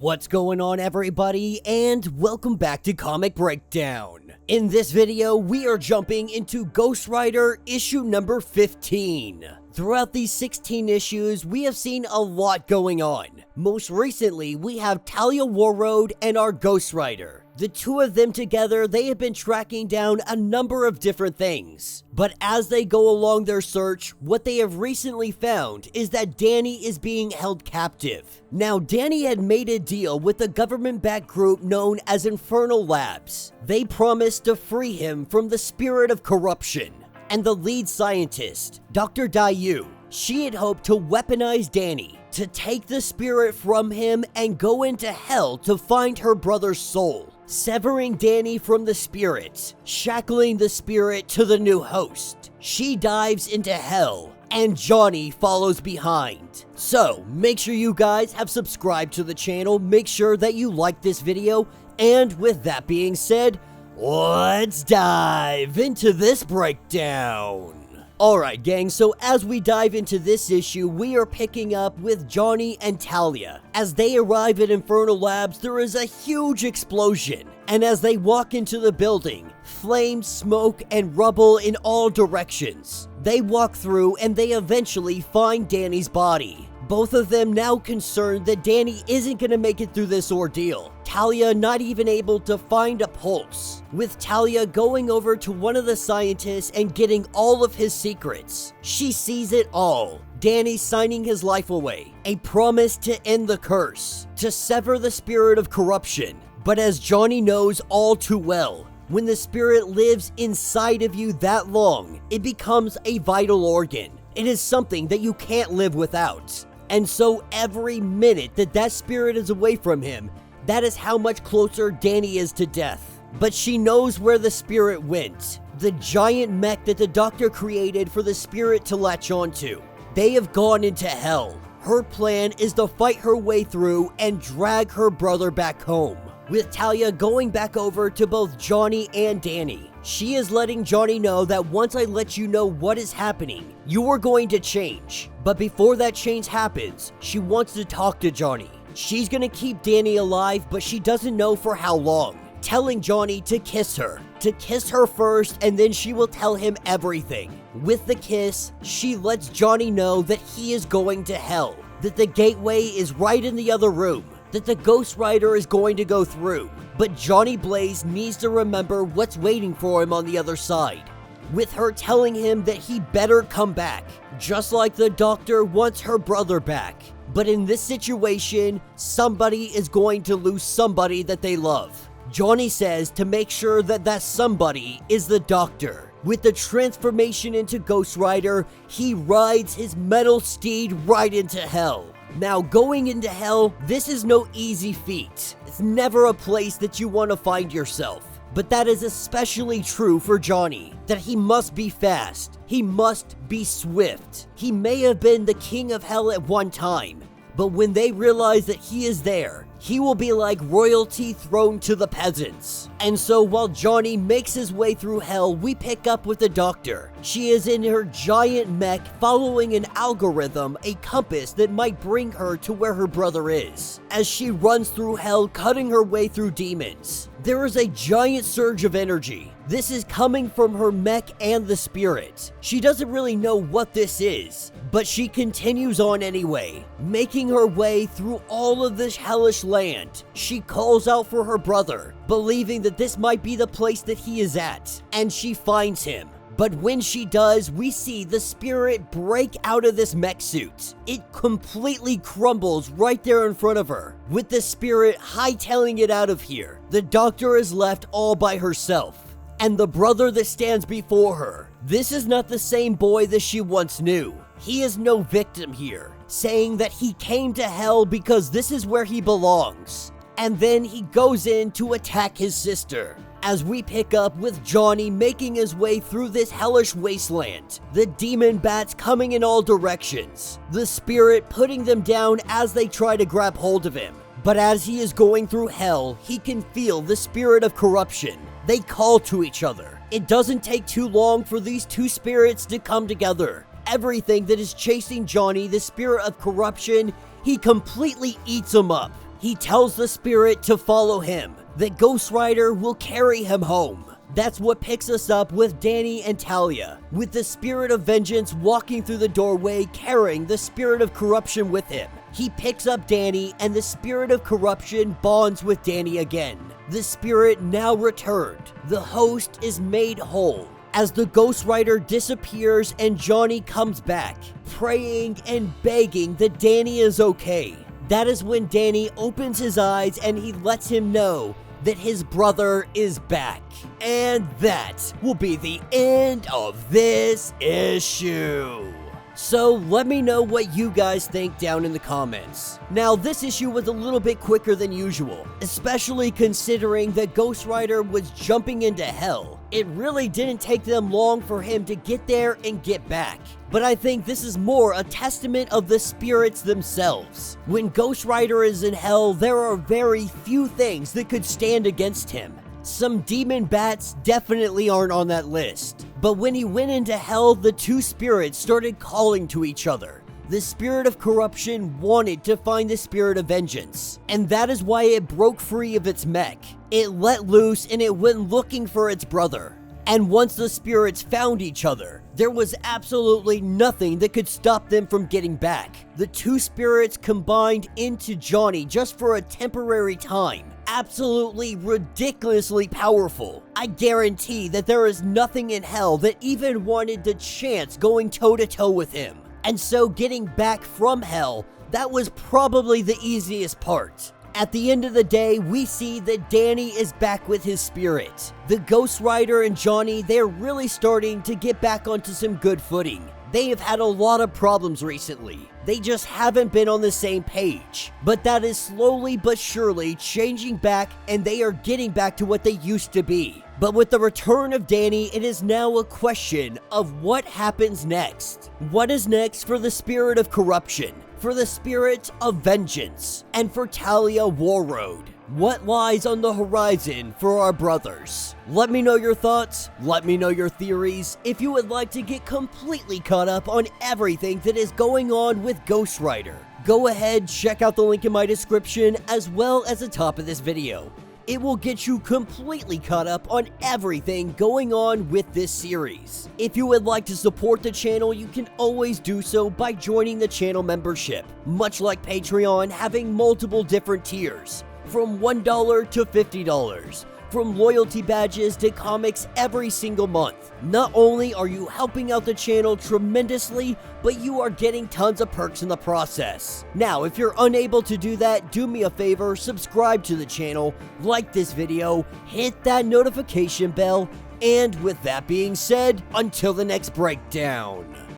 What's going on, everybody, and welcome back to Comic Breakdown. In this video, we are jumping into Ghost Rider issue number 15. Throughout these 16 issues, we have seen a lot going on. Most recently, we have Talia Warroad and our Ghost Rider. The two of them together, they have been tracking down a number of different things. But as they go along their search, what they have recently found is that Danny is being held captive. Now, Danny had made a deal with a government-backed group known as Infernal Labs. They promised to free him from the spirit of corruption. And the lead scientist, Dr. Diyu, she had hoped to weaponize Danny, to take the spirit from him and go into hell to find her brother's soul, severing Danny from the spirit, shackling the spirit to the new host. She dives into hell, and Johnny follows behind. So, make sure you guys have subscribed to the channel, make sure that you like this video, and with that being said, let's dive into this breakdown. Alright gang, so as we dive into this issue, we are picking up with Johnny and Talia. As they arrive at Infernal Labs, there is a huge explosion. And as they walk into the building, flames, smoke, and rubble in all directions. They walk through and they eventually find Danny's body. Both of them now concerned that Danny isn't going to make it through this ordeal. Talia not even able to find a pulse, with Talia going over to one of the scientists and getting all of his secrets. She sees it all. Danny signing his life away, a promise to end the curse, to sever the spirit of corruption. But as Johnny knows all too well, when the spirit lives inside of you that long, it becomes a vital organ. It is something that you can't live without. And so every minute that that spirit is away from him, that is how much closer Danny is to death. But she knows where the spirit went. The giant mech that the doctor created for the spirit to latch onto. They have gone into hell. Her plan is to fight her way through and drag her brother back home, with Talia going back over to both Johnny and Danny. She is letting Johnny know that once I let you know what is happening, you are going to change. But before that change happens, she wants to talk to Johnny. She's gonna keep Danny alive, but she doesn't know for how long. Telling Johnny to kiss her first, and then she will tell him everything. With the kiss, she lets Johnny know that he is going to hell, that the gateway is right in the other room, that the Ghost Rider is going to go through, but Johnny Blaze needs to remember what's waiting for him on the other side, with her telling him that he better come back, just like the doctor wants her brother back. But in this situation, somebody is going to lose somebody that they love. Johnny says to make sure that that somebody is the doctor. With the transformation into Ghost Rider, he rides his metal steed right into hell. Now, going into hell, this is no easy feat. It's never a place that you want to find yourself. But that is especially true for Johnny, that he must be fast. He must be swift. He may have been the king of hell at one time, but when they realize that he is there, he will be like royalty thrown to the peasants. And so while Johnny makes his way through hell, we pick up with the doctor. She is in her giant mech following an algorithm, a compass that might bring her to where her brother is, as she runs through hell, cutting her way through demons. There is a giant surge of energy. This is coming from her mech and the spirit. She doesn't really know what this is, but she continues on anyway, making her way through all of this hellish land. She calls out for her brother, believing that this might be the place that he is at, and she finds him. But when she does, we see the spirit break out of this mech suit. It completely crumbles right there in front of her, with the spirit hightailing it out of here. The doctor is left all by herself. And the brother that stands before her, this is not the same boy that she once knew. He is no victim here, saying that he came to hell because this is where he belongs. And then he goes in to attack his sister. As we pick up with Johnny making his way through this hellish wasteland, the demon bats coming in all directions, the spirit putting them down as they try to grab hold of him. But as he is going through hell, he can feel the spirit of corruption. They call to each other. It doesn't take too long for these two spirits to come together. Everything that is chasing Johnny, the spirit of corruption, he completely eats him up. He tells the spirit to follow him, that Ghost Rider will carry him home. That's what picks us up with Danny and Talia, with the spirit of vengeance walking through the doorway carrying the spirit of corruption with him. He picks up Danny and the spirit of corruption bonds with Danny again. The spirit now returned. The host is made whole. As the Ghost Rider disappears and Johnny comes back, praying and begging that Danny is okay. That is when Danny opens his eyes and he lets him know that his brother is back. And that will be the end of this issue. So let me know what you guys think down in the comments. Now, this issue was a little bit quicker than usual, especially considering that Ghost Rider was jumping into hell. It really didn't take them long for him to get there and get back. But I think this is more a testament of the spirits themselves. When Ghost Rider is in hell, there are very few things that could stand against him. Some demon bats definitely aren't on that list. But when he went into hell, the two spirits started calling to each other. The spirit of corruption wanted to find the spirit of vengeance, and that is why it broke free of its mech. It let loose and it went looking for its brother. And once the spirits found each other, there was absolutely nothing that could stop them from getting back. The two spirits combined into Johnny just for a temporary time. Absolutely ridiculously powerful. I guarantee that there is nothing in hell that even wanted the chance going toe-to-toe with him. And so getting back from hell, that was probably the easiest part. At the end of the day, we see that Danny is back with his spirit. The Ghost Rider and Johnny, they're really starting to get back onto some good footing. They have had a lot of problems recently. They just haven't been on the same page. But that is slowly but surely changing back, and they are getting back to what they used to be. But with the return of Danny, it is now a question of what happens next. What is next for the spirit of corruption, for the spirit of vengeance, and for Talia Warroad? What lies on the horizon for our brothers? Let me know your thoughts, let me know your theories. If you would like to get completely caught up on everything that is going on with Ghost Rider, go ahead, check out the link in my description as well as the top of this video. It will get you completely caught up on everything going on with this series. If you would like to support the channel, you can always do so by joining the channel membership, much like Patreon, having multiple different tiers, from $1 to $50. From loyalty badges to comics every single month. Not only are you helping out the channel tremendously, but you are getting tons of perks in the process. Now, if you're unable to do that, do me a favor, subscribe to the channel, like this video, hit that notification bell, and with that being said, until the next breakdown.